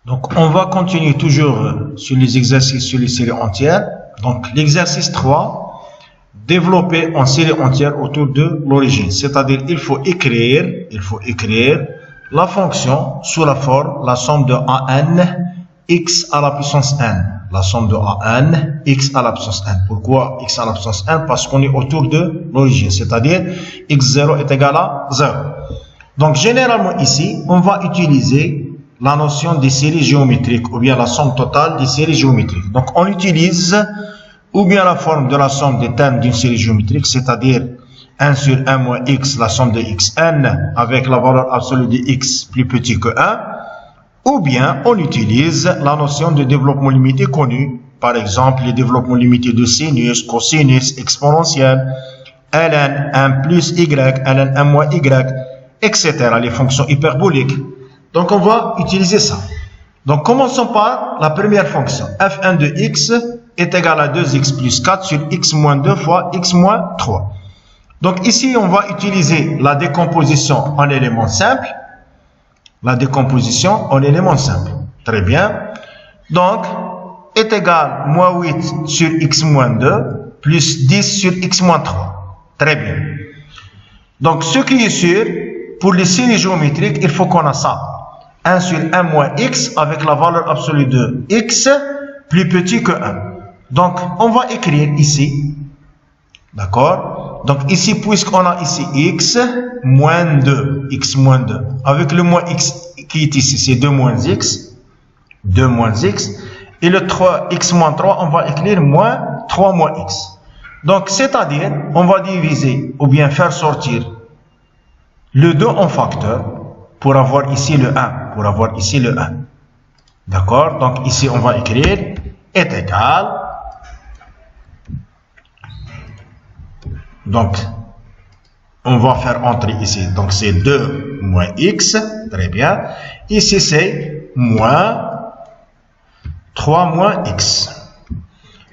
Donc, on va continuer toujours sur les exercices sur les séries entières. Donc, l'exercice 3, développer en série entière autour de l'origine. C'est-à-dire, il faut écrire la fonction sous la forme, la somme de an x à la puissance n. La somme de an x à la puissance n. Pourquoi x à la puissance n? Parce qu'on est autour de l'origine. C'est-à-dire, x0 est égal à 0. Donc, généralement ici, on va utiliser la notion des séries géométriques ou bien la somme totale des séries géométriques. Donc, on utilise ou bien la forme de la somme des termes d'une série géométrique, c'est-à-dire 1 sur 1 moins x, la somme de xn, avec la valeur absolue de x plus petit que 1, ou bien on utilise la notion de développement limité connue, par exemple les développements limités de sinus, cosinus, exponentielle, ln 1 plus y, ln 1 moins y, etc. Les fonctions hyperboliques. Donc, on va utiliser ça. Donc, commençons par la première fonction. f1 de x est égal à 2x plus 4 sur x moins 2 fois x moins 3. Donc, ici, on va utiliser la décomposition en éléments simples. La décomposition en éléments simples. Très bien. Donc, est égal moins 8 sur x moins 2 plus 10 sur x moins 3. Très bien. Donc, ce qui est sûr, pour les séries géométriques, il faut qu'on a ça. 1 sur 1 moins x avec la valeur absolue de x plus petit que 1. Donc, on va écrire ici. D'accord? Donc, ici, puisqu'on a ici x moins 2. X moins 2. Avec le moins x qui est ici, c'est 2 moins x. 2 moins x. Et le 3, x moins 3, on va écrire moins 3 moins x. Donc, c'est-à-dire, on va diviser ou bien faire sortir le 2 en facteur pour avoir ici le 1. Pour avoir ici le 1. D'accord? Donc, ici, on va écrire est égal. Donc, on va faire entrer ici. Donc, c'est 2 moins x. Très bien. Ici, c'est moins 3 moins x.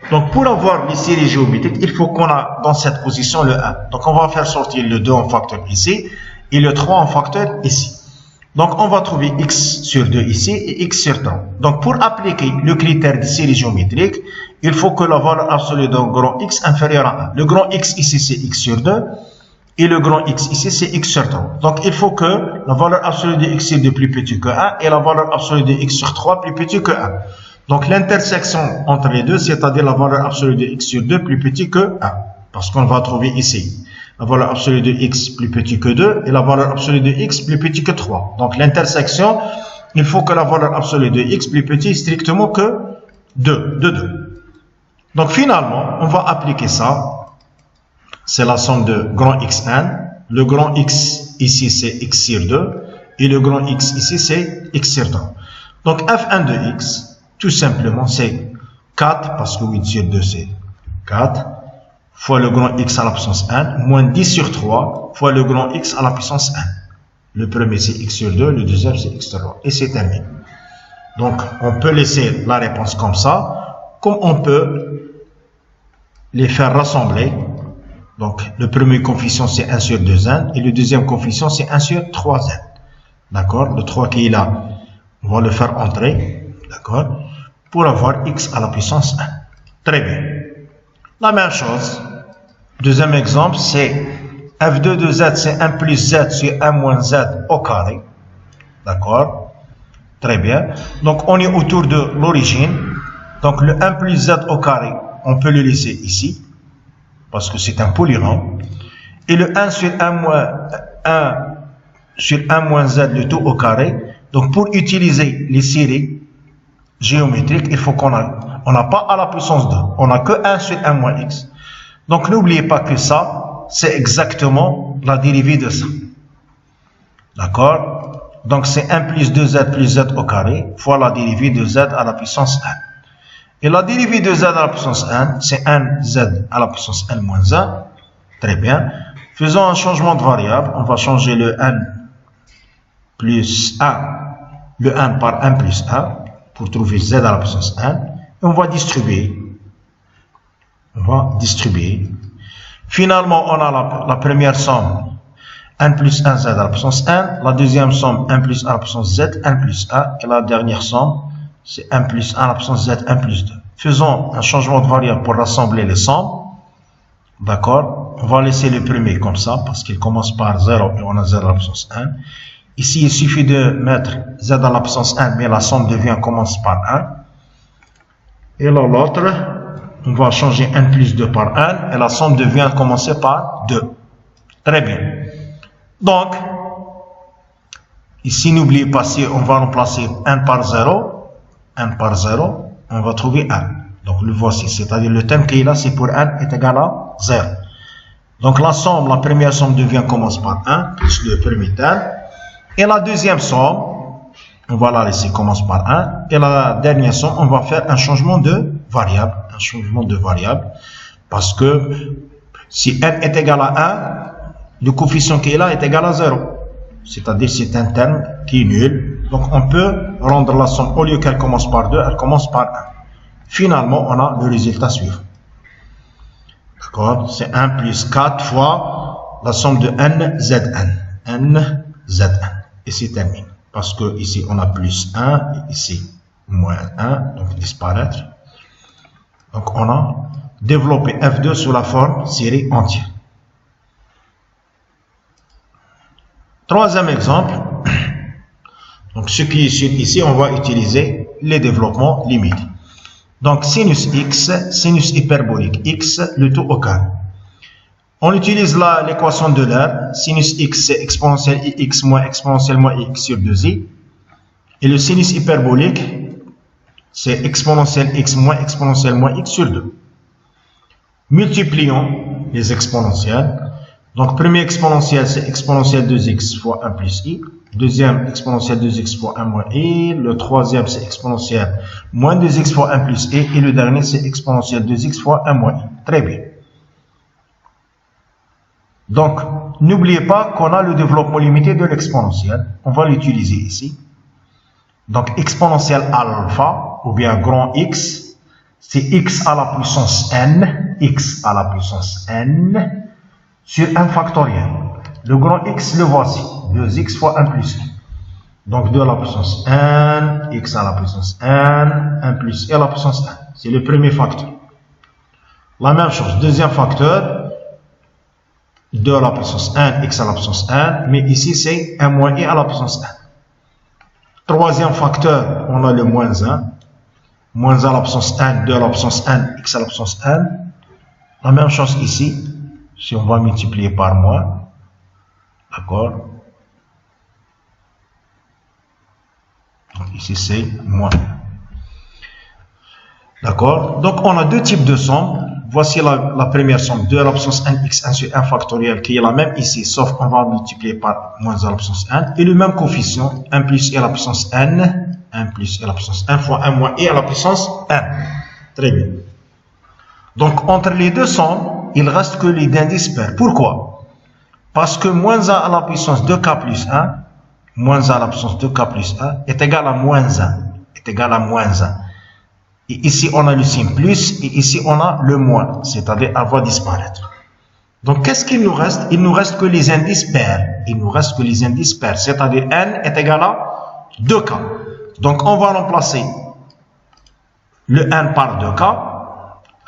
Donc, pour avoir les séries géométriques, il faut qu'on a dans cette position le 1. Donc, on va faire sortir le 2 en facteur ici et le 3 en facteur ici. Donc, on va trouver x sur 2 ici et x sur 3. Donc, pour appliquer le critère de série géométrique, il faut que la valeur absolue d'un grand x inférieure à 1. Le grand x ici, c'est x sur 2 et le grand x ici, c'est x sur 3. Donc, il faut que la valeur absolue de x sur 2 plus petit que 1 et la valeur absolue de x sur 3 plus petit que 1. Donc, l'intersection entre les deux, c'est-à-dire la valeur absolue de x sur 2 plus petit que 1. Parce qu'on va trouver ici la valeur absolue de x plus petit que 2 et la valeur absolue de x plus petit que 3. Donc, l'intersection, il faut que la valeur absolue de x plus petit strictement que 2. Donc, finalement, on va appliquer ça. C'est la somme de grand xn. Le grand x ici, c'est x sur 2. Et le grand x ici, c'est x sur 3. Donc, f1 de x, tout simplement, c'est 4, parce que 8 sur 2, c'est 4. Fois le grand x à la puissance 1, moins 10 sur 3, fois le grand x à la puissance 1. Le premier, c'est x sur 2, le deuxième, c'est x sur 3. Et c'est terminé. Donc, on peut laisser la réponse comme ça, comme on peut les faire rassembler. Donc, le premier coefficient, c'est 1 sur 2n, et le deuxième coefficient, c'est 1 sur 3n. D'accord? Le 3 qui est là, on va le faire entrer. D'accord? Pour avoir x à la puissance 1. Très bien. La même chose. Deuxième exemple, c'est f2 de z, c'est 1 plus z sur 1 moins z au carré. D'accord? Très bien. Donc, on est autour de l'origine. Donc, le 1 plus z au carré, on peut le laisser ici, parce que c'est un polynôme. Et le 1 sur 1 moins z, le tout au carré. Donc, pour utiliser les séries géométriques, il faut qu'on n'a pas à la puissance 2. On n'a que 1 sur 1 moins x. Donc, n'oubliez pas que ça, c'est exactement la dérivée de ça. D'accord? Donc, c'est 1 plus 2z plus z au carré fois la dérivée de z à la puissance 1. Et la dérivée de z à la puissance 1, c'est 1z à la puissance n moins 1. Très bien. Faisons un changement de variable. On va changer le n plus 1, le 1 par 1 plus 1 pour trouver z à la puissance 1. Et on va distribuer. Finalement, on a la première somme. 1 plus 1 z à la puissance 1. La deuxième somme, 1 plus 1 à la puissance z, 1 plus 1. Et la dernière somme, c'est 1 plus 1 à la puissance z, 1 plus 2. Faisons un changement de variable pour rassembler les sommes. D'accord? On va laisser le premier comme ça, parce qu'il commence par 0 et on a z à la puissance 1. Ici, il suffit de mettre z à la puissance 1, mais la somme commence par 1. Et là, l'autre, on va changer 1 plus 2 par 1, et la somme devient commencer par 2. Très bien. Donc, ici, n'oubliez pas, si on va remplacer 1 par 0, on va trouver 1. Donc, le voici, c'est-à-dire le terme qui est là, c'est pour 1 est égal à 0. Donc, la première somme commence par 1, plus le premier terme. Et la deuxième somme, on va la laisser commence par 1. Et la dernière somme, on va faire un changement de variable. Parce que si n est égal à 1, le coefficient qui est là est égal à 0. C'est-à-dire c'est un terme qui est nul. Donc, on peut rendre la somme, au lieu qu'elle commence par 2, elle commence par 1. Finalement, on a le résultat suivant. D'accord? C'est 1 plus 4 fois la somme de nzn. Et c'est terminé. Parce que ici, on a plus 1, et ici, moins 1, donc disparaître. Donc, on a développé F2 sous la forme série entière. Troisième exemple. Donc, ce qui est ici, on va utiliser les développements limites. Donc, sinus x, sinus hyperbolique x, le tout au carré. On utilise l'équation de l'air. Sinus x, c'est exponentielle ix moins exponentielle moins ix sur 2i. Et le sinus hyperbolique, c'est exponentielle x moins x sur 2. Multiplions les exponentielles. Donc, premier exponentielle, c'est exponentielle 2x fois 1 plus i. Deuxième, exponentielle 2x fois 1 moins i. Le troisième, c'est exponentielle moins 2x fois 1 plus i. Et le dernier, c'est exponentielle 2x fois 1 moins i. Très bien. Donc, n'oubliez pas qu'on a le développement limité de l'exponentielle. On va l'utiliser ici. Donc, exponentielle alpha, ou bien grand X, c'est x à la puissance n, sur 1 factoriel. Le grand X, le voici, 2x fois 1 plus i. Donc, 2 à la puissance n, x à la puissance n, 1 plus i à la puissance n. C'est le premier facteur. La même chose, deuxième facteur, 2 à la puissance n, x à la puissance n, mais ici, c'est 1 moins i à la puissance n. Troisième facteur, on a le moins 1. Moins 1 à la puissance n, 2 à la puissance n, x à la puissance n. La même chose ici, si on va multiplier par moins. D'accord? Donc ici, c'est moins. D'accord? Donc, on a deux types de sommes. Voici la première somme, 2 à la puissance n, x1 sur 1 factoriel, qui est la même ici, sauf qu'on va multiplier par moins 1 à la puissance n. Et le même coefficient, 1 plus i à la puissance n, 1 plus i à la puissance n fois 1 moins i à la puissance n. Très bien. Donc, entre les deux sommes, il ne reste que les d'indices pairs. Pourquoi? Parce que moins 1 à la puissance 2k plus 1, moins 1 à la puissance 2k plus 1 est égal à moins 1, Et ici, on a le signe plus, et ici, on a le moins, c'est-à-dire elle va disparaître. Donc, qu'est-ce qu'il nous reste? Il nous reste que les indices pairs. C'est-à-dire n est égal à 2k. Donc, on va remplacer le n par 2k,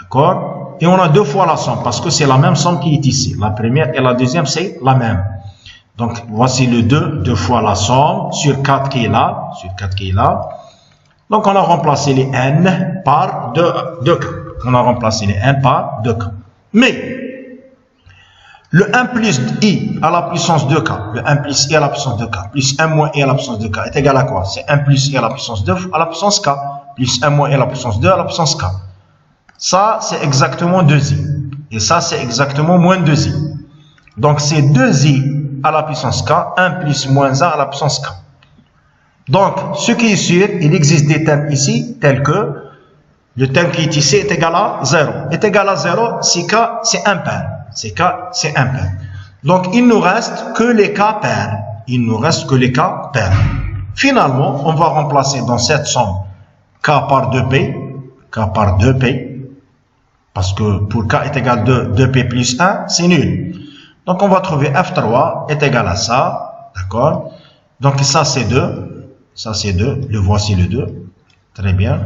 d'accord? Et on a deux fois la somme, parce que c'est la même somme qui est ici. La première et la deuxième, c'est la même. Donc, voici le 2, deux fois la somme, sur 4 qui est là, Donc, on a remplacé les n par 2k. Mais, le 1 plus i à la puissance 2k, le 1 plus i à la puissance 2k, plus 1 moins i à la puissance 2k est égal à quoi? C'est 1 plus i à la puissance 2 à la puissance k, plus 1 moins i à la puissance 2 à la puissance k. Ça, c'est exactement 2i. Et ça, c'est exactement moins 2i. Donc, c'est 2i à la puissance k, 1 plus moins 1 à la puissance k. Donc, ce qui est sûr, il existe des termes ici, tels que le terme qui est ici est égal à 0. Est égal à 0 si k, c'est impair. Donc, il ne nous reste que les cas pairs. Finalement, on va remplacer dans cette somme k par 2p, parce que pour k est égal à 2p plus 1, c'est nul. Donc, on va trouver F3 est égal à ça. D'accord? Donc, ça, c'est 2. Ça, c'est 2. Le voici le 2. Très bien.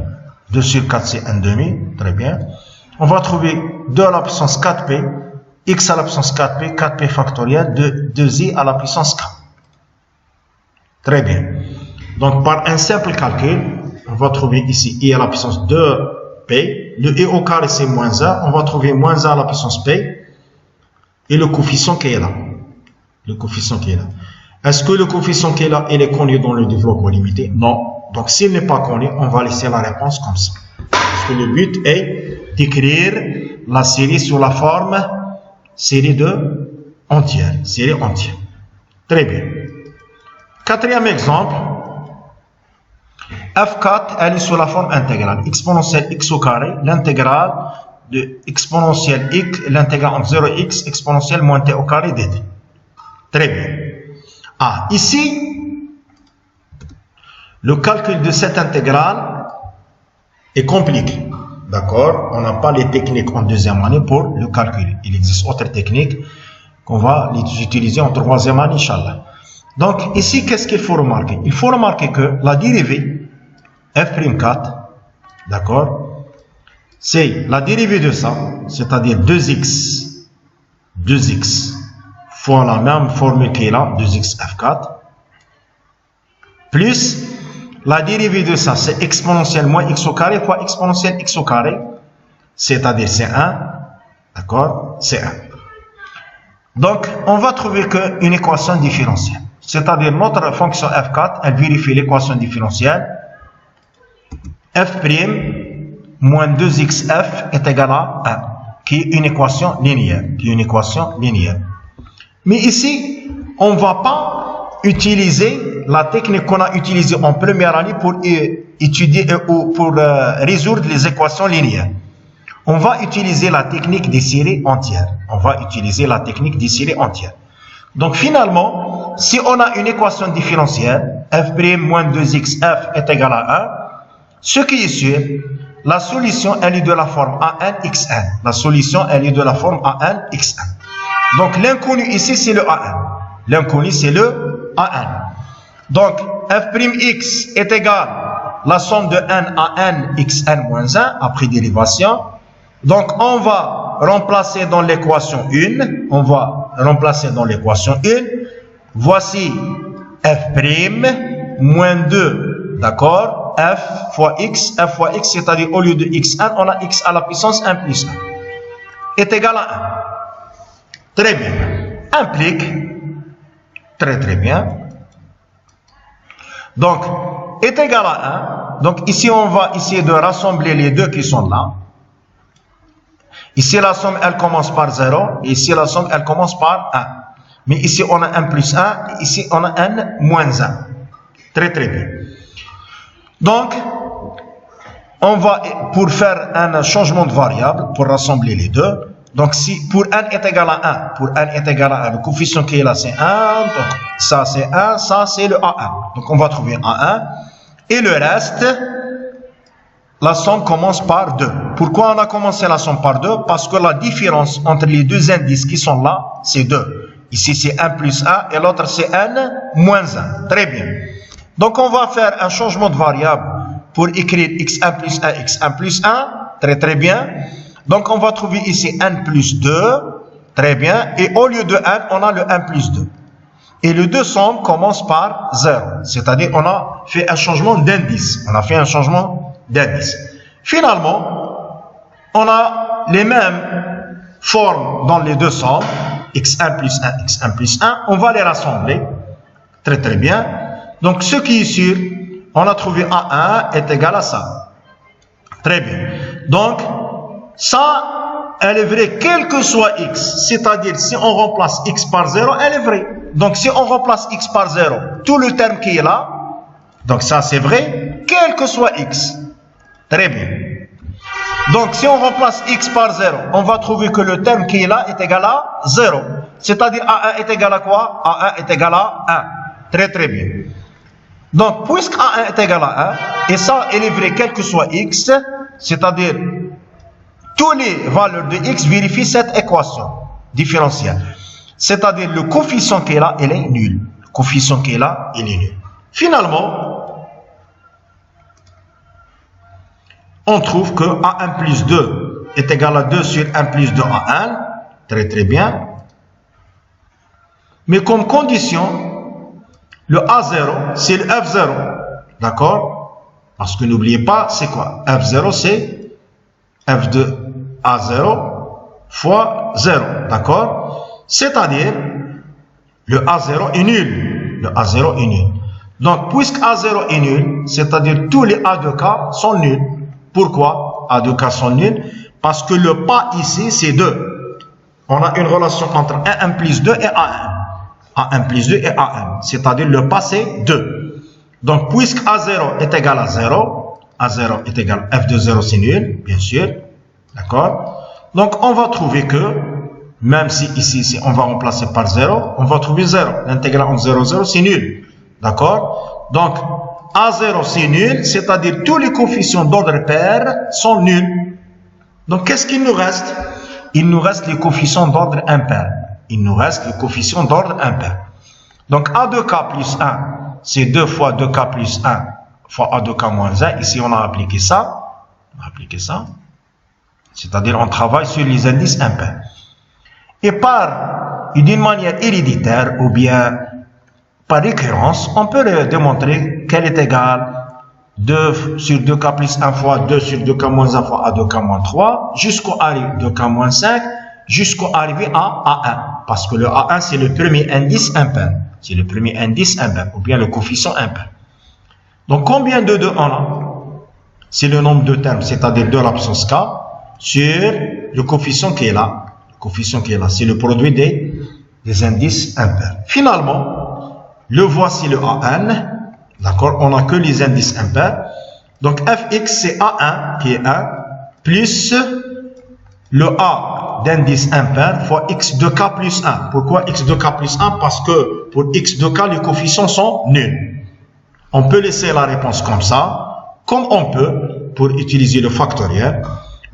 2 sur 4, c'est 1,5. Très bien. On va trouver 2 à la puissance 4p. X à la puissance 4p. 4p factoriel de 2i à la puissance k. Très bien. Donc, par un simple calcul, on va trouver ici i à la puissance 2p. Le i au carré, c'est moins 1. On va trouver moins 1 à la puissance p. Et le coefficient qui est là. Le coefficient qui est là. Est-ce que le coefficient qui est là, il est connu dans le développement limité? Non. Donc, s'il n'est pas connu, on va laisser la réponse comme ça. Parce que le but est d'écrire la série sous la forme série de entière. Série entière. Très bien. Quatrième exemple. F4, elle est sous la forme intégrale. Exponentielle x au carré, l'intégrale de exponentielle x, l'intégrale entre 0 et x, exponentielle moins t au carré dt. Très bien. Ah, ici, le calcul de cette intégrale est compliqué. D'accord? On n'a pas les techniques en deuxième année pour le calcul. Il existe autres techniques qu'on va les utiliser en troisième année, Inch'Allah. Donc, ici, qu'est-ce qu'il faut remarquer? Il faut remarquer que la dérivée f'4, d'accord, c'est la dérivée de ça, c'est-à-dire 2x fois la même formule qui est là, 2x f4, plus la dérivée de ça, c'est exponentielle moins x au carré fois exponentielle x au carré, c'est-à-dire c'est 1, d'accord, c'est 1. Donc, on va trouver qu'une équation différentielle, c'est-à-dire notre fonction f4, elle vérifie l'équation différentielle, f' moins 2xf est égal à 1, qui est une équation linéaire, Mais ici, on ne va pas utiliser la technique qu'on a utilisée en première année pour étudier ou pour résoudre les équations linéaires. On va utiliser la technique des séries entières. Donc finalement, si on a une équation différentielle, f' moins 2xf est égal à 1, ce qui est sûr, la solution, elle est de la forme an xn. Donc, l'inconnu ici, c'est le an. Donc, f'x est égal à la somme de n à n xn moins 1 après dérivation. Donc, on va remplacer dans l'équation 1. Voici f' moins 2, d'accord? F fois x, c'est-à-dire au lieu de xn, on a x à la puissance 1 plus 1, est égal à 1. Très bien. Implique, très bien. Donc, est égal à 1. Donc, ici, on va essayer de rassembler les deux qui sont là. Ici, la somme, elle commence par 0. Et ici, la somme, elle commence par 1. Mais ici, on a 1 plus 1. Et ici, on a n moins 1. Très bien. Donc, on va, pour faire un changement de variable, pour rassembler les deux, donc si pour n est égal à 1, le coefficient qui est là c'est 1, donc ça c'est 1, ça c'est le A1. Donc on va trouver A1, et le reste, la somme commence par 2. Pourquoi on a commencé la somme par 2? Parce que la différence entre les deux indices qui sont là, c'est 2. Ici c'est 1 plus 1, et l'autre c'est n moins 1. Très bien. Donc, on va faire un changement de variable pour écrire x1 plus 1, x1 plus 1. Très bien. Donc, on va trouver ici n plus 2. Très bien. Et au lieu de n, on a le 1 plus 2. Et les deux sommes commencent par 0. C'est-à-dire, on a fait un changement d'indice. Finalement, on a les mêmes formes dans les deux sommes. x1 plus 1, x1 plus 1. On va les rassembler. Très bien. Donc, ce qui est sûr, on a trouvé A1 est égal à ça. Très bien. Donc, ça, elle est vraie quel que soit x. C'est-à-dire, si on remplace x par 0, elle est vraie. Donc, si on remplace x par 0, tout le terme qui est là, donc ça c'est vrai, quel que soit x. Très bien. Donc, si on remplace x par 0, on va trouver que le terme qui est là est égal à 0. C'est-à-dire, A1 est égal à quoi? A1 est égal à 1. Très bien. Donc, puisque A1 est égal à 1, et ça, il est vrai quel que soit x, c'est-à-dire, tous les valeurs de x vérifient cette équation différentielle. C'est-à-dire le coefficient qui est là, il est nul. Le coefficient qui est là, il est nul. Finalement, on trouve que A1 plus 2 est égal à 2 sur 1 plus 2 A1. Très très bien. Mais comme condition, le A0, c'est le F0. D'accord? Parce que n'oubliez pas, c'est quoi? F0, c'est F de A0 fois 0. D'accord? C'est-à-dire, le A0 est nul. Le A0 est nul. Donc, puisque A0 est nul, c'est-à-dire tous les A de K sont nuls. Pourquoi A de K sont nuls? Parce que le pas ici, c'est 2. On a une relation entre A1 plus 2 et A1. A1 plus 2 et A1. C'est-à-dire le pas, c'est 2. Donc, puisque A0 est égal à 0, A0 est égal à F de 0, c'est nul, bien sûr. D'accord? Donc, on va trouver que, même si ici, on va remplacer par 0, on va trouver 0. L'intégrale entre 0 et 0, c'est nul. D'accord? Donc, A0, c'est nul, c'est-à-dire tous les coefficients d'ordre pair sont nuls. Donc, qu'est-ce qu'il nous reste? Il nous reste les coefficients d'ordre impair. Il nous reste les coefficients d'ordre impair. Donc, A de K plus 1, c'est 2 fois 2K plus 1 fois A de K moins 1. Ici, on a appliqué ça. On a appliqué ça. C'est-à-dire, on travaille sur les indices impairs. Et d'une manière héréditaire ou bien par récurrence, on peut démontrer qu'elle est égale 2 sur 2K plus 1 fois 2 sur 2K moins 1 fois A de K moins 3 jusqu'au arrivé 2K moins 5 jusqu'au arrivé à A1. Parce que le A1, c'est le premier indice impair. C'est le premier indice impair ou bien le coefficient impair. Donc, combien de 2 on a? C'est le nombre de termes, c'est-à-dire de l'absence K sur le coefficient qui est là. Le coefficient qui est là, c'est le produit des indices impairs. Finalement, le voici le A1. D'accord? On n'a que les indices impairs. Donc, Fx, c'est A1 qui est 1 plus le A d'indice impair fois x de k plus 1. Pourquoi x de k plus 1? Parce que pour x de k, les coefficients sont nuls. On peut laisser la réponse comme ça, comme on peut, pour utiliser le factoriel,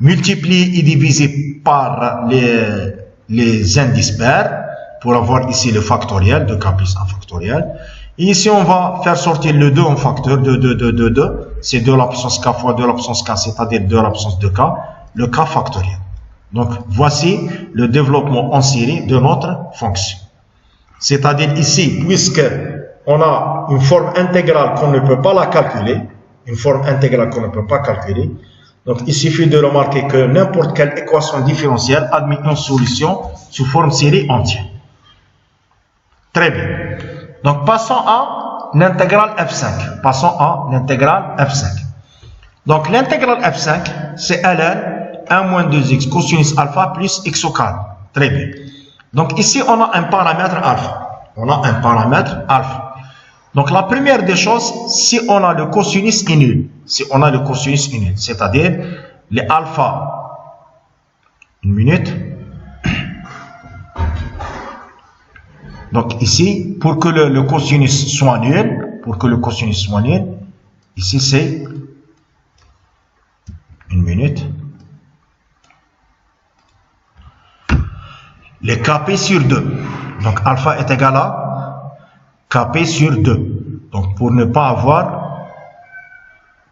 multiplier et diviser par les indices pairs, pour avoir ici le factoriel, 2k plus 1 factoriel. Et ici, on va faire sortir le 2 en facteur, 2. C'est 2 l'absence k fois 2 l'absence k, c'est-à-dire 2 l'absence de k, le k factoriel. Donc, voici le développement en série de notre fonction. C'est-à-dire ici, puisque on a une forme intégrale qu'on ne peut pas la calculer, donc il suffit de remarquer que n'importe quelle équation différentielle admet une solution sous forme série entière. Très bien. Donc, passons à l'intégrale F5. Donc, l'intégrale F5, c'est ln 1 moins 2x cosinus alpha plus x au carré. Très bien. Donc, ici, on a un paramètre alpha. Donc, la première des choses, si on a le cosinus est nul. C'est-à-dire les alpha. Une minute. Donc, ici, pour que le cosinus soit nul, ici, c'est une minute. Les kp sur 2. Donc, alpha est égal à kp sur 2. Donc, pour ne pas avoir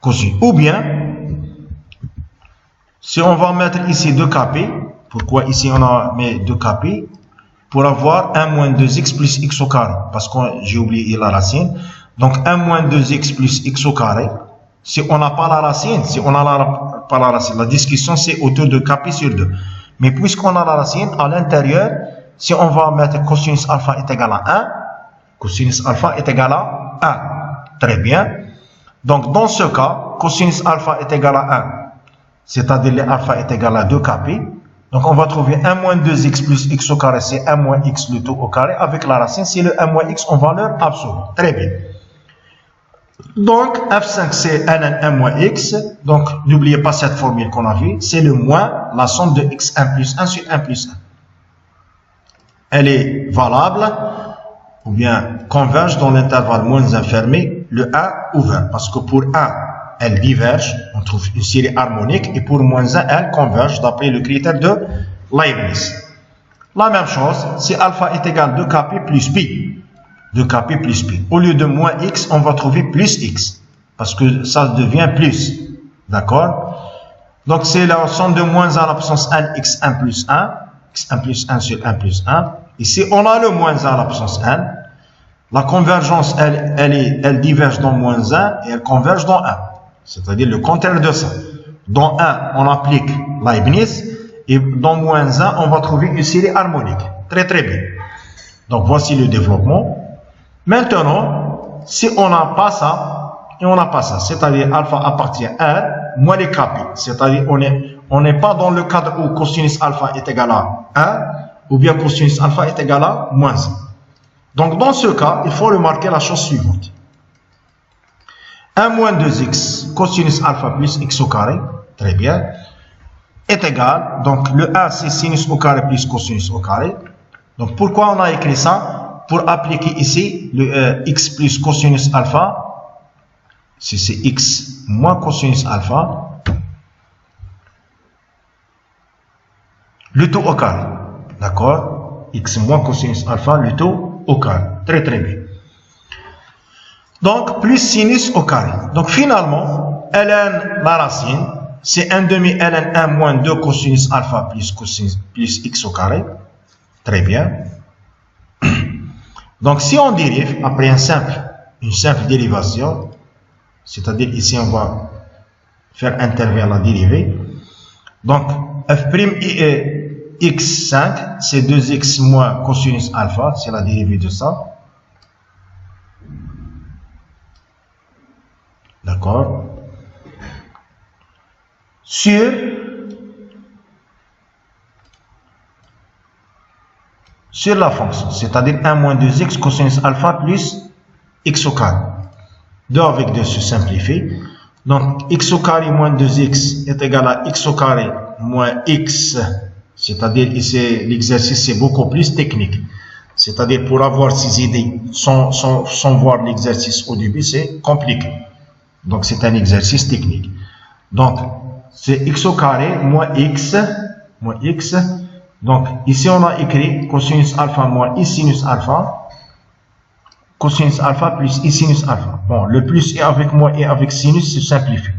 cosinus. Ou bien, si on va mettre ici 2 kp, pourquoi ici on a mis 2 kp? Pour avoir 1 moins 2x plus x au carré. Parce que j'ai oublié la racine. Donc, 1 moins 2x plus x au carré. Si on n'a pas la racine, la discussion c'est autour de kp sur 2. Mais puisqu'on a la racine, à l'intérieur, si on va mettre cosinus alpha est égal à 1, Très bien. Donc, dans ce cas, cosinus alpha est égal à 1, c'est-à-dire le alpha est égal à 2 kp. Donc, on va trouver 1 moins 2x plus x au carré, c'est 1 moins x le tout au carré. Avec la racine, c'est le 1 moins x en valeur absolue. Très bien. Donc, F5, c'est ln 1 moins x. Donc, n'oubliez pas cette formule qu'on a vue. C'est le moins la somme de x1 plus 1 sur 1 plus 1. Elle est valable ou bien converge dans l'intervalle moins 1 fermé, le 1 ouvert. Parce que pour 1, elle diverge, on trouve une série harmonique. Et pour moins 1, elle converge d'après le critère de Leibniz. La même chose, si alpha est égal à 2kp plus pi. 2kp plus pi. Au lieu de moins x, on va trouver plus x. Parce que ça devient plus. D'accord? Donc, c'est la somme de moins 1 à la puissance n, x1 plus 1. x1 plus 1 sur 1 plus 1. Ici, on a le moins 1 à la puissance n. La convergence, elle diverge dans moins 1 et elle converge dans 1. C'est-à-dire le contraire de ça. Dans 1, on applique Leibniz. Et dans moins 1, on va trouver une série harmonique. Très très bien. Donc, voici le développement. Maintenant, si on n'a pas ça, et on n'a pas ça, c'est-à-dire alpha appartient à 1, moins les kp. C'est-à-dire on n'est pas dans le cadre où cosinus alpha est égal à 1, ou bien cosinus alpha est égal à moins 1. Donc, dans ce cas, il faut remarquer la chose suivante. 1 moins 2x cosinus alpha plus x au carré, très bien, est égal, donc le 1 c'est sinus au carré plus cosinus au carré. Donc, pourquoi on a écrit ça? Pour appliquer ici le x plus cosinus alpha, si c'est x moins cosinus alpha, le tout au carré. D'accord? X moins cosinus alpha, le tout au carré. Très très bien. Donc, plus sinus au carré. Donc, finalement, ln la racine, c'est 1 demi ln 1 moins 2 cosinus alpha plus x au carré. Très bien. Donc, si on dérive, après une simple dérivation, c'est-à-dire ici, on va faire intervenir la dérivée. Donc, f' x5, c'est 2x moins cosinus alpha, c'est la dérivée de ça. D'accord? Sur la fonction, c'est-à-dire 1 moins 2x cosinus alpha plus x au carré. 2 avec 2 se simplifie. Donc, x au carré moins 2x est égal à x au carré moins x. C'est-à-dire ici, l'exercice c'est beaucoup plus technique. C'est-à-dire pour avoir ces idées sans voir l'exercice au début, c'est compliqué. Donc, c'est un exercice technique. Donc, c'est x au carré moins x. Donc, ici, on a écrit cosinus alpha moins i sinus alpha. Cosinus alpha plus i sinus alpha. Bon, le plus et avec moins et avec sinus se simplifie.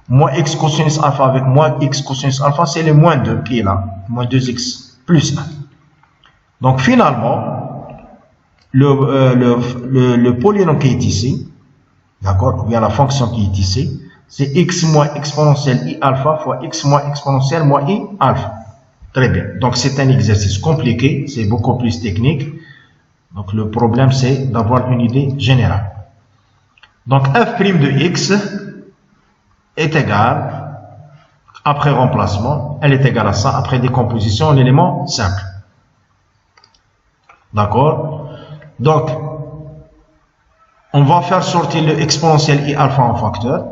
Moins x cosinus alpha avec moins x cosinus alpha, c'est le moins 2 qui est là. Moins 2x plus 1. Donc, finalement, le polynôme qui est ici, d'accord, ou bien la fonction qui est ici, c'est x moins exponentielle i alpha fois x moins exponentielle moins i alpha. Très bien. Donc, c'est un exercice compliqué, c'est beaucoup plus technique. Donc, le problème, c'est d'avoir une idée générale. Donc, f' de x est égal, après remplacement, elle est égale à ça, après décomposition en éléments simples. D'accord? Donc, on va faire sortir le exponentiel i alpha en facteur.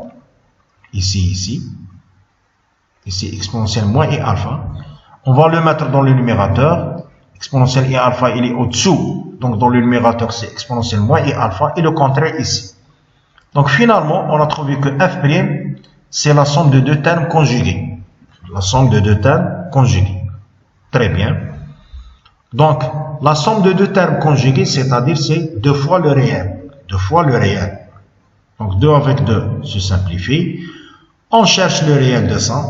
Ici, exponentiel moins i alpha. On va le mettre dans le numérateur. Exponentiel i alpha, il est au-dessous. Donc, dans le numérateur, c'est exponentiel moins i alpha. Et le contraire ici. Donc, finalement, on a trouvé que f', c'est la somme de deux termes conjugués. La somme de deux termes conjugués. Très bien. Donc, la somme de deux termes conjugués, c'est-à-dire, c'est 2 fois le réel. 2 fois le réel. Donc, 2 avec 2 se simplifie. On cherche le réel de ça.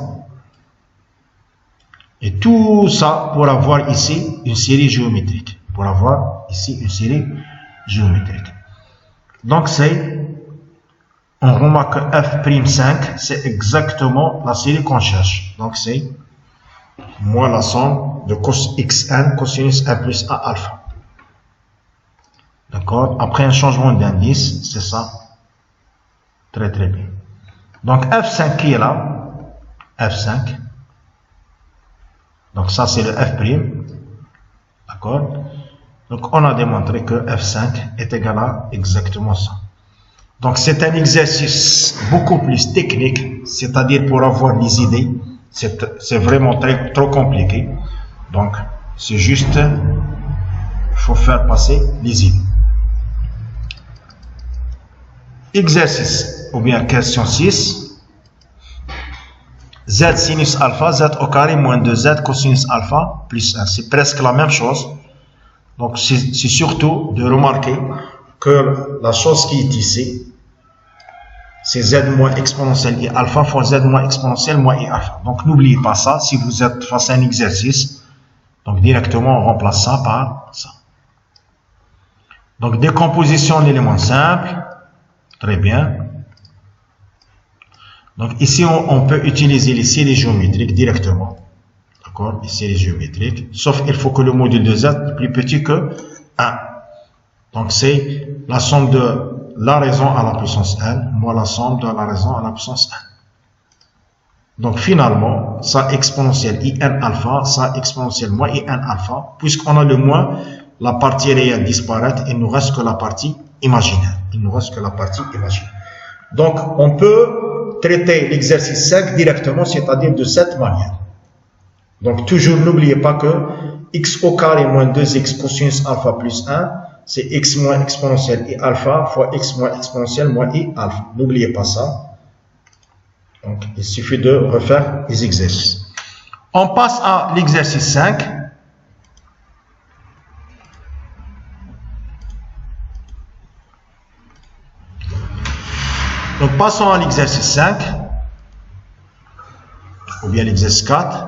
Et tout ça pour avoir ici une série géométrique. Pour avoir ici une série géométrique. Donc, on remarque que f'5, c'est exactement la série qu'on cherche. Donc, c'est moins la somme de cos xn cosinus 1 plus a alpha. D'accord? Après un changement d'indice, c'est ça. Très très bien. Donc, f5 qui est là, f5. Donc, ça, c'est le f'. D'accord? Donc, on a démontré que f5 est égal à exactement ça. Donc, c'est un exercice beaucoup plus technique, c'est-à-dire pour avoir les idées, c'est vraiment trop compliqué. Donc, c'est juste, il faut faire passer les idées. Exercice, ou bien question 6. Z sinus alpha, Z au carré moins 2Z cosinus alpha plus 1. C'est presque la même chose. Donc, c'est surtout de remarquer que la chose qui est ici, c'est Z moins exponentielle I alpha fois Z moins exponentielle moins I alpha. Donc, n'oubliez pas ça si vous êtes face à un exercice. Donc, directement, on remplace ça par ça. Donc, décomposition d'éléments simples. Très bien. Donc, ici, on peut utiliser les séries géométriques directement. D'accord? Les séries géométriques. Sauf il faut que le module de Z est plus petit que 1. Donc, c'est la somme de la raison à la puissance n moins la somme de la raison à la puissance n. Donc, finalement, ça exponentielle in alpha, ça exponentielle moins in alpha. Puisqu'on a le moins, la partie réelle disparaît, il nous reste que la partie imaginaire. Il nous reste que la partie imaginaire. Donc, on peut traiter l'exercice 5 directement, c'est-à-dire de cette manière. Donc, toujours n'oubliez pas que x au carré moins 2x cosinus alpha plus 1, c'est x moins exponentielle i alpha fois x moins exponentielle moins i alpha. N'oubliez pas ça. Donc, il suffit de refaire les exercices. On passe à l'exercice 5. Donc, passons à l'exercice 5, ou bien l'exercice 4.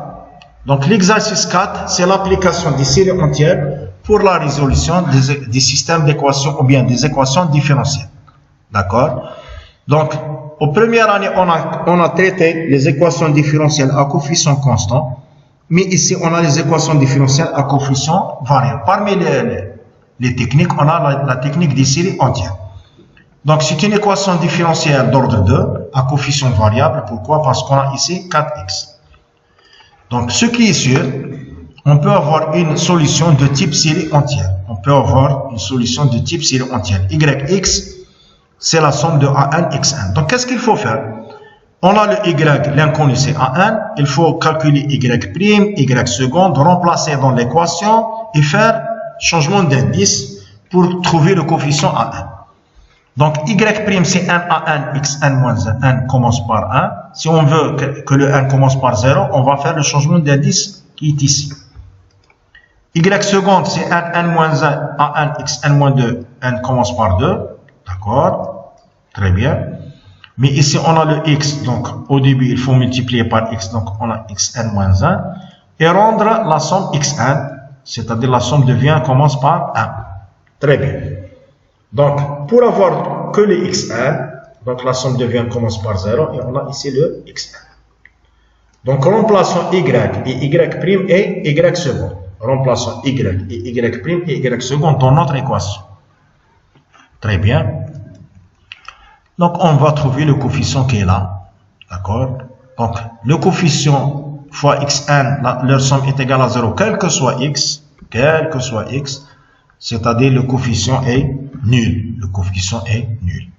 Donc, l'exercice 4, c'est l'application des séries entières pour la résolution des systèmes d'équations ou bien des équations différentielles. D'accord? Donc, aux premières années, on a traité les équations différentielles à coefficients constants, mais ici, on a les équations différentielles à coefficients variables. Parmi les techniques, on a la technique des séries entières. Donc, c'est une équation différentielle d'ordre 2 à coefficient variable. Pourquoi? Parce qu'on a ici 4x. Donc, ce qui est sûr, on peut avoir une solution de type série entière. On peut avoir une solution de type série entière. Yx, c'est la somme de A1, X1. Donc, qu'est-ce qu'il faut faire? On a le Y, l'inconnu c'est A1. Il faut calculer Y', Y seconde, remplacer dans l'équation et faire changement d'indice pour trouver le coefficient A1. Donc, Y' c'est 1 A1, Xn moins 1 commence par 1. Si on veut que le 1 commence par 0, on va faire le changement d'indice qui est ici. Y seconde, c'est 1 n moins 1 A1, Xn moins 2, n commence par 2. D'accord? Très bien. Mais ici, on a le X. Donc, au début, il faut multiplier par X. Donc, on a Xn moins 1. Et rendre la somme Xn, c'est-à-dire la somme de V1 commence par 1. Très bien. Donc, pour avoir que le Xn, donc la somme de V1 commence par 0 et on a ici le Xn. Donc, remplaçons Y et Y' et Y seconde. Remplaçons Y et Y' et Y seconde dans notre équation. Très bien. Donc, on va trouver le coefficient qui est là. D'accord? Donc, le coefficient fois Xn, leur somme est égale à 0, quel que soit X, c'est-à-dire le coefficient est nul. Le coefficient est nul.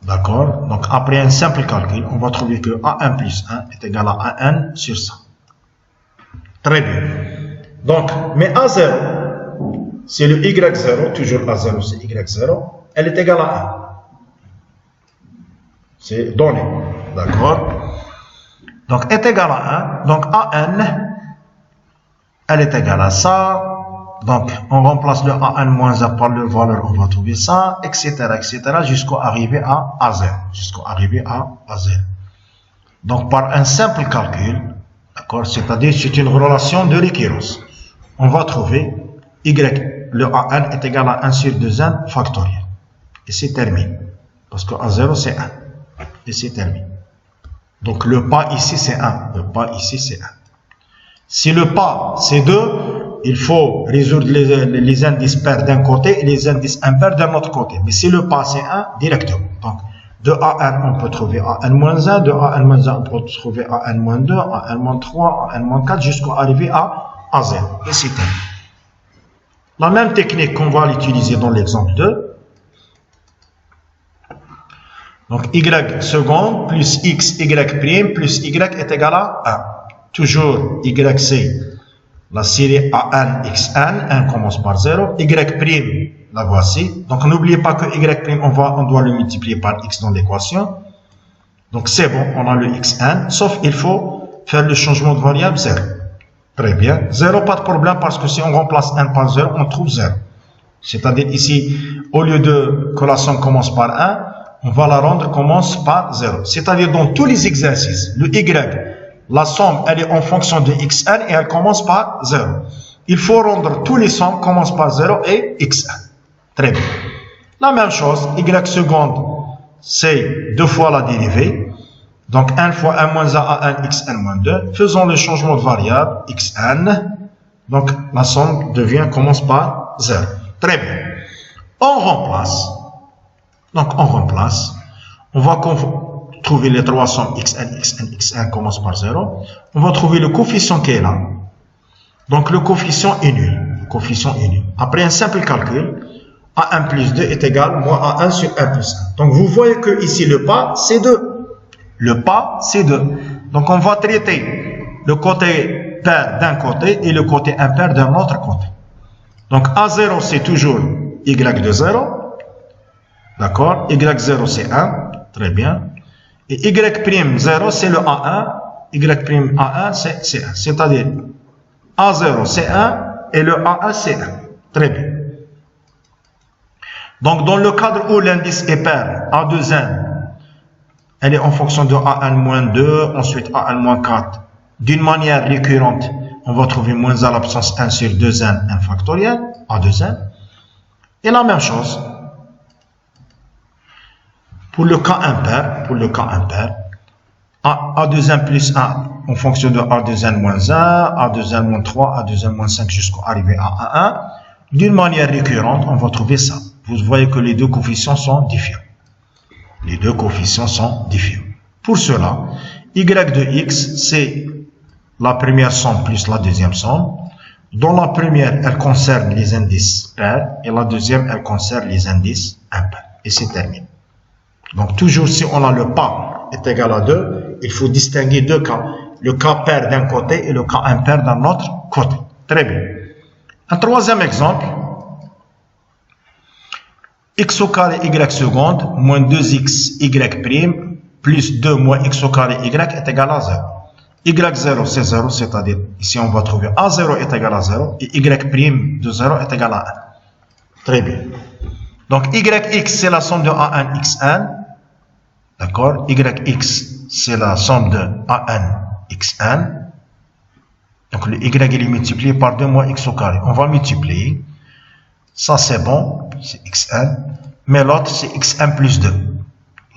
D'accord? Donc, après un simple calcul, on va trouver que A1 plus 1 est égal à AN sur 100. Très bien. Donc, mais A0, c'est le Y0, toujours A0, c'est Y0, elle est égale à 1. C'est donné. D'accord? Donc, est égal à 1. Donc, AN, elle est égale à ça. Donc, on remplace le AN moins 1 par le valeur, on va trouver ça, etc., jusqu'à arriver à A0. Donc, par un simple calcul, d'accord, c'est-à-dire c'est une relation de récurrence, on va trouver Y, le AN est égal à 1 sur 2n factoriel. Et c'est terminé. Parce que A0, c'est 1. Et c'est terminé. Donc, le pas ici, c'est 1. Le pas ici, c'est 1. Si le pas, c'est 2, il faut résoudre les indices pairs d'un côté et les indices impairs d'un autre côté. Mais si le pas c'est 1, directement. Donc, de A1, on peut trouver AN-1, de AN-1, on peut trouver AN-2, AN-3, AN-4, jusqu'à arriver à A0. Et c'est terminé. La même technique qu'on va l'utiliser dans l'exemple 2. Donc, Y seconde plus X, Y' plus Y est égal à 1. Toujours Y, c'est la série AN, XN, 1 commence par 0, Y', la voici. Donc, n'oubliez pas que Y', on doit le multiplier par X dans l'équation. Donc c'est bon, on a le xn, sauf il faut faire le changement de variable 0. Très bien. 0, pas de problème, parce que si on remplace n par 0, on trouve 0. C'est-à-dire ici, au lieu de que la somme commence par 1, on va la rendre commence par 0. C'est-à-dire dans tous les exercices, le y, la somme, elle est en fonction de xn et elle commence par 0. Il faut rendre tous les sommes commencent par 0 et xn. Très bien. La même chose, y seconde, c'est 2 fois la dérivée. Donc 1 fois 1 moins 1 à 1 xn moins 2. Faisons le changement de variable xn. Donc la somme commence par 0. Très bien. On remplace. Donc on remplace. On va trouver les trois sommes xn commence par 0. On va trouver le coefficient qui est là. Donc le coefficient est nul. Coefficient est nul. Après un simple calcul, a1 plus 2 est égal moins a1 sur 1 plus 1. Donc vous voyez que ici le pas c'est 2. Le pas c'est 2. Donc on va traiter le côté pair d'un côté et le côté impair d'un autre côté. Donc A0 c'est toujours y de 0. D'accord? Y0 c'est 1. Très bien. Et Y'0 c'est le A1. Y'1 c'est 1. C'est-à-dire A0 c'est 1 et le A1 c'est 1. Très bien. Donc dans le cadre où l'indice est pair, A2n, elle est en fonction de A1-2, ensuite A1-4. D'une manière récurrente, on va trouver moins à l'absence 1 sur 2n, n factoriel, A2n. Et la même chose, pour le cas impair, A2n plus 1 en fonction de A2n moins 1, A2n moins 3, A2n moins 5 jusqu'à arriver à A1. D'une manière récurrente, on va trouver ça. Vous voyez que les deux coefficients sont différents. Les deux coefficients sont différents. Pour cela, y de x, c'est la première somme plus la deuxième somme. Dans la première, elle concerne les indices pairs et la deuxième, elle concerne les indices impairs. Et c'est terminé. Donc toujours si on a le pas est égal à 2, il faut distinguer deux cas. Le cas pair d'un côté et le cas impair d'un autre côté. Très bien. Un troisième exemple. X au carré y seconde moins 2x y prime plus 2 moins x au carré y est égal à 0. Y0 c'est 0, c'est-à-dire ici on va trouver A0 est égal à 0 et y prime de 0 est égal à 1. Très bien. Donc yx c'est la somme de a1 xn. D'accord? Yx c'est la somme de a1 xn. Donc le y il est multiplié par 2 moins x au carré. On va multiplier. Ça c'est bon, c'est xn. Mais l'autre c'est xn plus 2.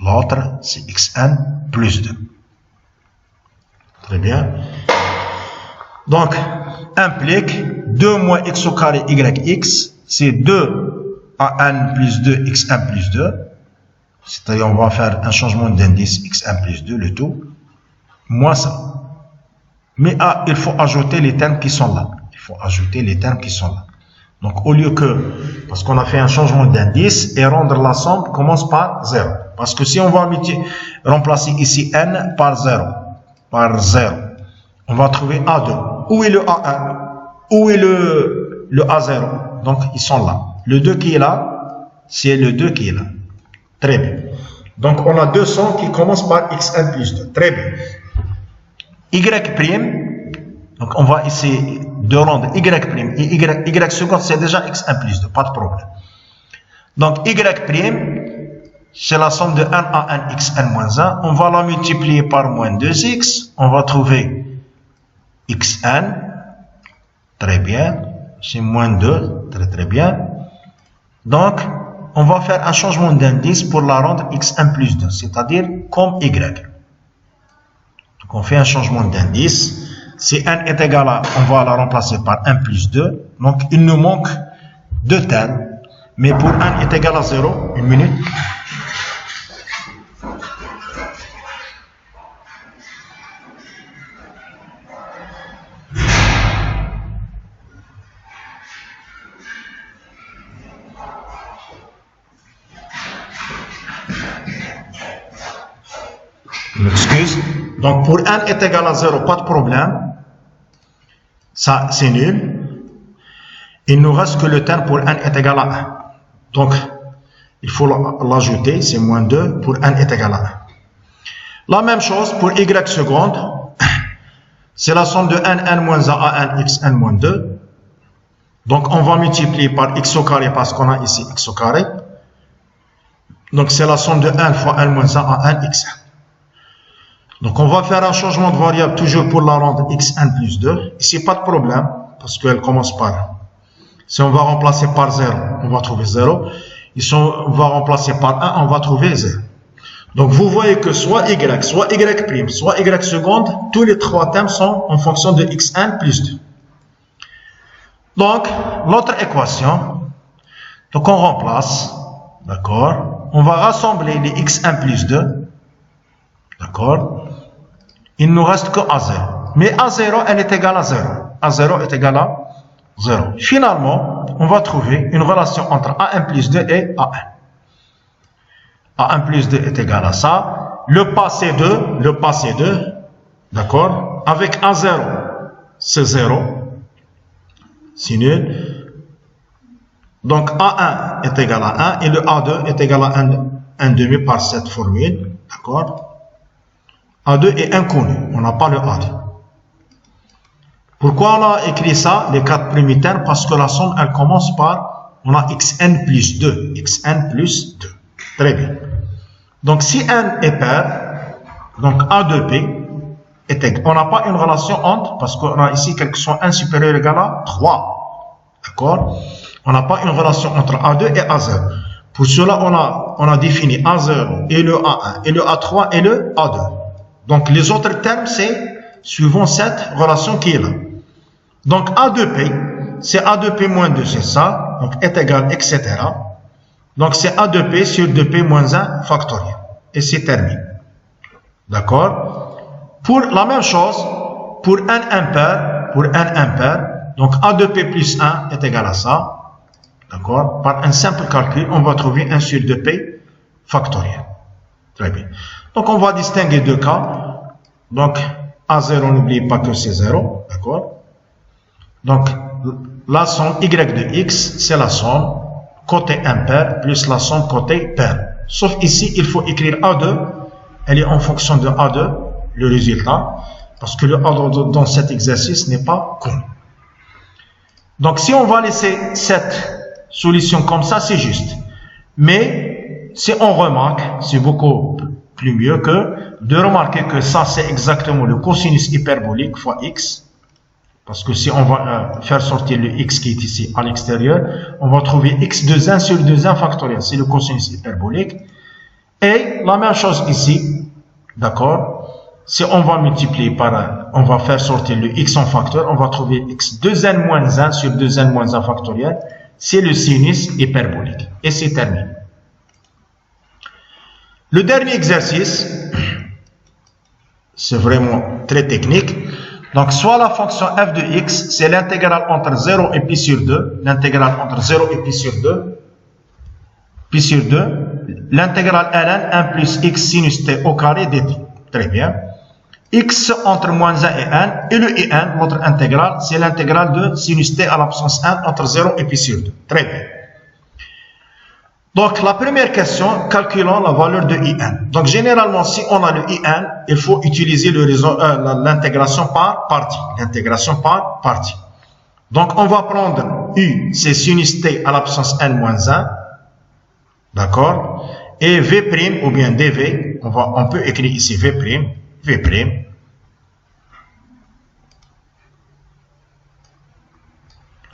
L'autre c'est xn plus 2. Très bien. Donc, implique 2 moins x au carré yx, c'est 2 a1 plus 2 xn plus 2. C'est-à-dire on va faire un changement d'indice xn plus 2, le tout, moins ça. Mais il faut ajouter les termes qui sont là. Il faut ajouter les termes qui sont là. Donc au lieu que, parce qu'on a fait un changement d'indice, et rendre la somme commence par 0. Parce que si on va remplacer ici n par 0, on va trouver A2. Où est le A1? Où est le A0? Donc ils sont là. Le 2 qui est là, c'est le 2 qui est là. Très bien. Donc on a deux sommes qui commencent par xn plus 2. Très bien. Y', donc on va essayer de rendre y' et y seconde c'est déjà xn plus 2, pas de problème. Donc y', c'est la somme de 1 à 1 xn moins 1, on va la multiplier par moins 2x, on va trouver xn, très bien, c'est moins 2, très bien. Donc on va faire un changement d'indice pour la rendre xn plus 2, c'est-à-dire comme y. Donc on fait un changement d'indice. Si n est égal à, on va la remplacer par 1 plus 2. Donc, il nous manque deux termes. Mais pour n est égal à 0, une minute. Je m'excuse. Donc, pour n est égal à 0, pas de problème. Ça, c'est nul. Il nous reste que le terme pour n est égal à 1. Donc, il faut l'ajouter, c'est moins 2 pour n est égal à 1. La même chose pour y seconde. C'est la somme de n moins 1 à n x n moins 2. Donc, on va multiplier par x au carré parce qu'on a ici x au carré. Donc, c'est la somme de n fois n moins 1 à n xn. Donc, on va faire un changement de variable toujours pour la rendre xn plus 2. Ici, pas de problème parce qu'elle commence par. Si on va remplacer par 0, on va trouver 0. Ici, on va remplacer par 1, on va trouver 0. Donc, vous voyez que soit y, soit y', soit y seconde, tous les trois termes sont en fonction de xn plus 2. Donc, l'autre équation, donc on remplace, d'accord, on va rassembler les xn plus 2, d'accord, il nous reste que A0. Mais A0, elle est égale à 0. A0 est égale à 0. Finalement, on va trouver une relation entre A1 plus 2 et A1. A1 plus 2 est égal à ça. Le passé 2, d'accord, avec A0, c'est 0. C'est nul. Donc A1 est égal à 1 et le A2 est égal à 1 demi par cette formule. D'accord? A2 est inconnu. On n'a pas le A2. Pourquoi on a écrit ça, les quatre premiers termes? Parce que la somme, elle commence par, on a xn plus 2. Xn plus 2. Très bien. Donc si n est pair, donc A2P, on n'a pas une relation entre, parce qu'on a ici quelque chose 1 supérieur égal à 3. D'accord? On n'a pas une relation entre A2 et A0. Pour cela, on a défini A0 et le A1 et le A3 et le A2. Donc les autres termes, c'est suivant cette relation qui est là. Donc A2P, c'est A2P moins 2, c'est ça. Donc est égal, etc. Donc c'est A2P sur 2P moins 1 factoriel. Et c'est terminé. D'accord? Pour la même chose, pour n impair, donc A2P plus 1 est égal à ça. D'accord? Par un simple calcul, on va trouver 1 sur 2P factoriel. Très bien. Donc, on va distinguer deux cas. Donc, A0, n'oubliez pas que c'est 0. D'accord? Donc, la somme y de x, c'est la somme côté impair plus la somme côté pair. Sauf ici, il faut écrire A2. Elle est en fonction de A2. Le résultat, parce que le A dans cet exercice n'est pas connu. Donc, si on va laisser cette solution comme ça, c'est juste. Mais, si on remarque, c'est beaucoup plus mieux que de remarquer que ça, c'est exactement le cosinus hyperbolique fois x. Parce que si on va faire sortir le x qui est ici à l'extérieur, on va trouver x de 1 sur 2 factoriel. C'est le cosinus hyperbolique. Et la même chose ici, d'accord? Si on va multiplier par, on va faire sortir le x en facteur, on va trouver x 2n moins 1 sur 2n moins 1 factoriel. C'est le sinus hyperbolique. Et c'est terminé. Le dernier exercice, c'est vraiment très technique. Donc, soit la fonction f de x, c'est l'intégrale entre 0 et pi sur 2. L'intégrale entre 0 et pi sur 2. Pi sur 2. L'intégrale ln 1 plus x sinus t au carré dt. Très bien. X entre moins 1 et 1, et le in, notre intégrale, c'est l'intégrale de sinus t à la puissance 1 entre 0 et pi sur 2. Très bien. Donc, la première question, calculons la valeur de in. Donc, généralement, si on a le in, il faut utiliser l'intégration par partie. L'intégration par partie. Donc, on va prendre u, c'est sinus t à la puissance n moins 1. D'accord? Et v' ou bien dv, on peut écrire ici v'.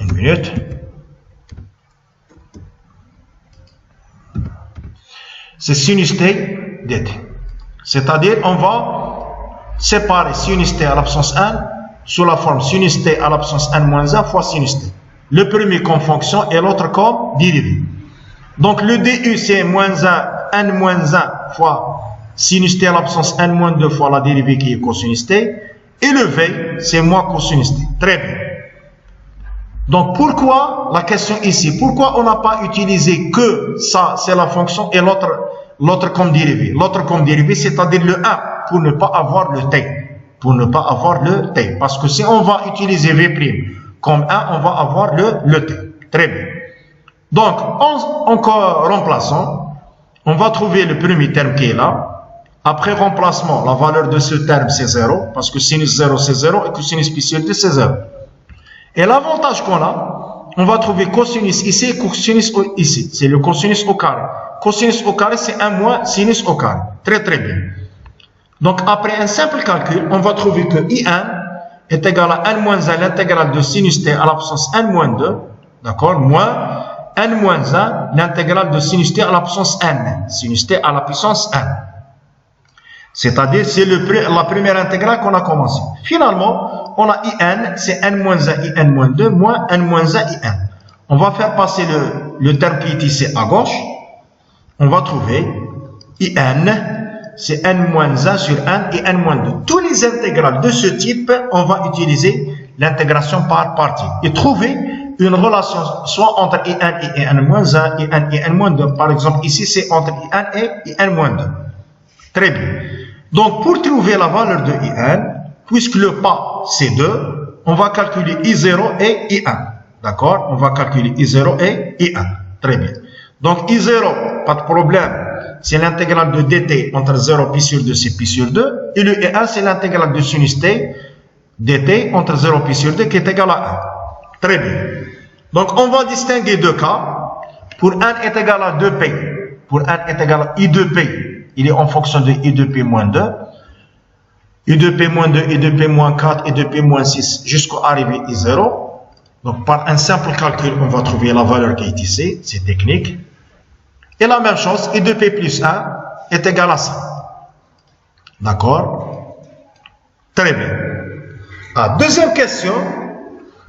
Une minute. C'est sinus t dt. C'est-à-dire, on va séparer sinus t à la puissance 1 sous la forme sinus t à la puissance n moins 1 fois sinus t. Le premier comme fonction et l'autre comme dérivé. Donc, le du, c'est moins 1, n moins 1 fois sinus t à la puissance n moins 2 fois la dérivée qui est cosinus t. Et le v, c'est moins cosinus t. Très bien. Donc, pourquoi, la question ici, pourquoi on n'a pas utilisé que ça, c'est la fonction, et l'autre comme dérivé? L'autre comme dérivé, c'est-à-dire le 1, pour ne pas avoir le t. Pour ne pas avoir le t. Parce que si on va utiliser v' comme 1, on va avoir le t. Très bien. Donc, en remplaçant, on va trouver le premier terme qui est là. Après remplacement, la valeur de ce terme c'est 0, parce que sinus 0 c'est 0 et cosinus pi sur 2 c'est 0. Et l'avantage qu'on a, on va trouver cosinus ici et cosinus ici. C'est le cosinus au carré. Cosinus au carré c'est 1 moins sinus au carré. Très très bien. Donc après un simple calcul, on va trouver que I1 est égal à 1 moins 1 l'intégrale de sinus t à la puissance n moins 2, d'accord, moins n moins 1 l'intégrale de sinus t à la puissance n, sinus t à la puissance n. C'est-à-dire, c'est la première intégrale qu'on a commencé. Finalement, on a IN, c'est n moins 1, IN moins 2, moins n moins 1, IN. On va faire passer le terme qui est ici à gauche. On va trouver IN, c'est n moins 1 sur n et n moins 2. Tous les intégrales de ce type, on va utiliser l'intégration par partie et trouver une relation soit entre IN et IN moins 1, IN et IN moins 2. Par exemple, ici, c'est entre IN et IN moins 2. Très bien. Donc, pour trouver la valeur de IN, puisque le pas c'est 2, on va calculer I0 et I1. D'accord? On va calculer I0 et I1. Très bien. Donc, I0, pas de problème. C'est l'intégrale de dt entre 0 pi sur 2, c'est pi sur 2. Et le I1, c'est l'intégrale de sinus t dt entre 0 pi sur 2 qui est égal à 1. Très bien. Donc, on va distinguer deux cas. Pour n est égal à 2p. Pour n est égal à I2p. Il est en fonction de I2p moins 2, I2p moins 2, I2p moins 4, I2p moins 6, jusqu'à arriver I0. Donc, par un simple calcul, on va trouver la valeur qui est ici, c'est technique. Et la même chose, I2p plus 1 est égal à ça. D'accord? Très bien. Deuxième question,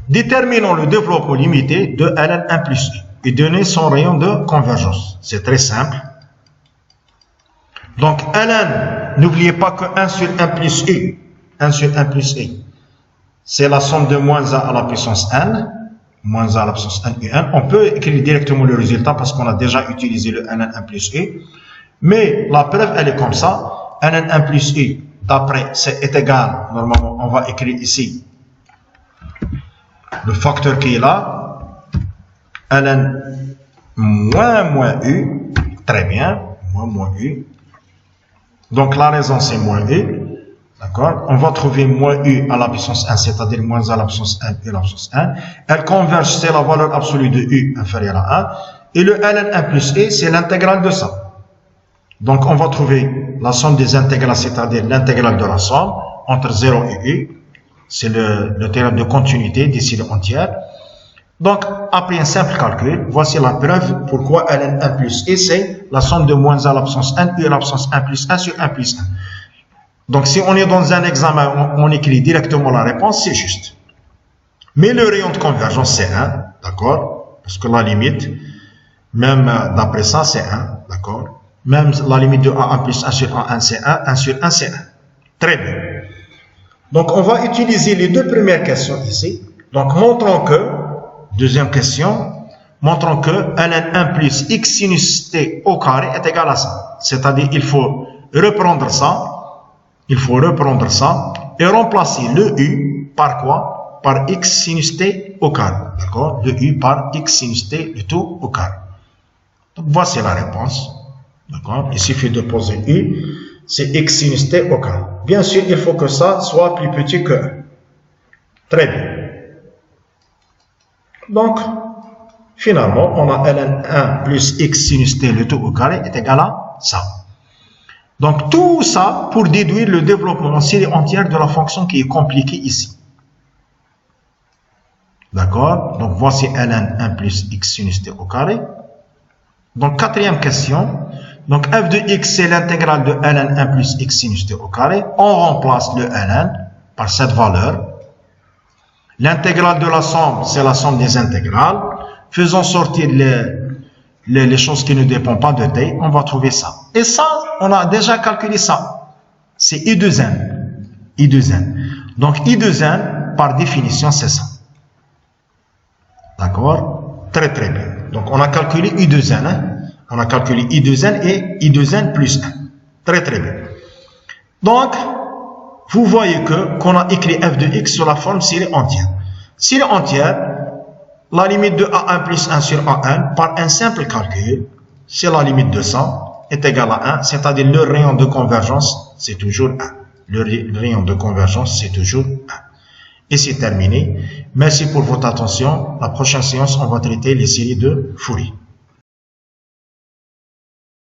déterminons le développement limité de ln1 plus i et donnez son rayon de convergence. C'est très simple. Donc, ln, n'oubliez pas que 1 sur 1 plus i, 1 sur 1 plus i, c'est la somme de moins 1 à la puissance n, moins 1 à la puissance n et n. On peut écrire directement le résultat parce qu'on a déjà utilisé le ln1 plus i. Mais la preuve, elle est comme ça. ln1 plus i, d'après, est égal, normalement, on va écrire ici le facteur qui est là, ln moins u, très bien, moins u. Donc, la raison, c'est moins u. D'accord? On va trouver moins u à la puissance 1, c'est-à-dire moins 1 à la puissance 1 et la puissance 1. Elle converge, c'est la valeur absolue de u inférieure à 1. Et le ln1 plus i, c'est l'intégrale de ça. Donc, on va trouver la somme des intégrales, c'est-à-dire l'intégrale de la somme entre 0 et u. C'est le théorème de continuité des séries entières. Donc, après un simple calcul, voici la preuve pourquoi ln1 plus i, c'est la somme de moins 1 à la puissance 1 et la puissance 1 plus 1 sur 1 plus 1. Donc, si on est dans un examen, on écrit directement la réponse, c'est juste. Mais le rayon de convergence, c'est 1, d'accord? Parce que la limite, même d'après ça, c'est 1, d'accord? Même la limite de A1 plus 1 sur A1, c'est 1, 1 sur 1, c'est 1. Très bien. Donc, on va utiliser les deux premières questions ici. Donc, montrons que, deuxième question, montrons que ln1 plus x sinus t au carré est égal à ça. C'est-à-dire, il faut reprendre ça. Il faut reprendre ça et remplacer le u par quoi? Par x sinus t au carré. D'accord? Le u par x sinus t, le tout au carré. Donc, voici la réponse. D'accord? Il suffit de poser u, c'est x sinus t au carré. Bien sûr, il faut que ça soit plus petit que 1. Très bien. Donc, finalement, on a ln1 plus x sinus t, le tout au carré, est égal à ça. Donc, tout ça pour déduire le développement en série entière de la fonction qui est compliquée ici. D'accord? Donc, voici ln1 plus x sinus t au carré. Donc, quatrième question. Donc, f de x, c'est l'intégrale de ln1 plus x sinus t au carré. On remplace le ln par cette valeur. L'intégrale de la somme, c'est la somme des intégrales. Faisons sortir les choses qui ne dépendent pas de t, on va trouver ça. Et ça, on a déjà calculé ça. C'est I de n. I de n. Donc, I de n, par définition, c'est ça. D'accord? Très, très bien. Donc, on a calculé I de n. Hein? On a calculé I de n et I de n plus 1. Très, très bien. Donc, vous voyez qu'on a écrit f de x sur la forme série entière. Série entière, la limite de A1 plus 1 sur A1, par un simple calcul, c'est la limite de ça. est égal à 1, c'est-à-dire le rayon de convergence, c'est toujours 1. Le rayon de convergence, c'est toujours 1. Et c'est terminé. Merci pour votre attention. La prochaine séance, on va traiter les séries de Fourier.